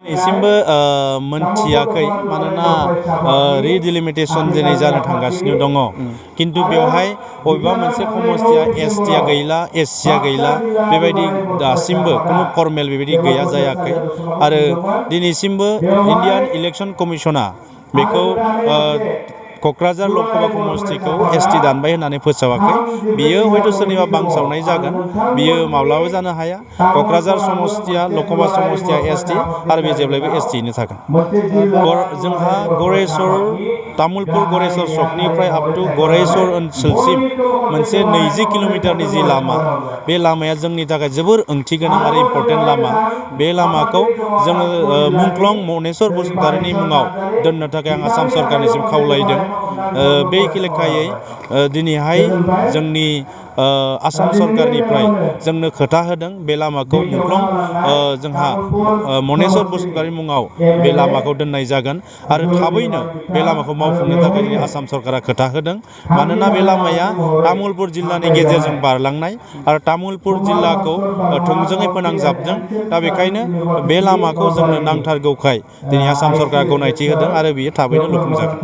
दिनैसिमबो मोनथियाखै मानोना रिडिलिमिटेसन दिनै जानो थांगासिनो दङ किन्तु बेवहाय बबेबा मोनसे समस्तिया एसटिया गैला एससिया गैला बेबायदि दासिमबो खुनु फर्मेल बेबायदि गैया जायाखै आरो दिनैसिमबो इन्डियान इलेक्सन कमिसना बेखौ क'क्राझार लकसभा समस्तिखौ एसटि दानबाय होननानै फोसावाखै बियो हयथ' सोरनिबा बांसावनाय जागोन बियो माब्लाबो जानो हाया क'क्राझार समस्तिया लकसभा समस्तिया एसटि आरो बे जेब्लायबो एसटियैनो थागोन जोंहा गरेस्वर तामुलपुर गरेस्वर सकनिफ्राय आप टु गरेस्वर ओनसोलसिम मोनसे 20 किल'मिटारनि जि लामा बे लामाया जोंनि थाखाय जोबोर ओंथि गोनां आरो इम्पर्टेन्ट लामा बे लामाखौ जोङो मुंख्लं मनेस्वर बसुमतारीनि मुङाव दोननो थाखाय आं आसाम सरकारनिसिम खावलायदों बे लेखायै दिनैहाय जोंनि आसाम सरकारनिफ्राय जोंनो खोथा होदों बे लामाखौ मुंख्लं जोंहा मनेस्वर बसुमतारी मुङाव बे लामाखौ दोननाय जागोन आरो थाबैनो बे लामाखौ मावफुंनो थाखाय दिनै आसाम सरकारा खोथा होदों मानोना बे लामाया तामुलपुर जिल्लानि गेजेरजों बारलांनाय आरो तामुलपुर जिल्लाखौ थोंजोङै फोनांजाबदों दा बेखायनो बे लामाखौ जोंनो नांथारगौखाय दिनै आसाम सरकारा गनायथि होदों आरो बियो थाबैनो लुफुंजागोन।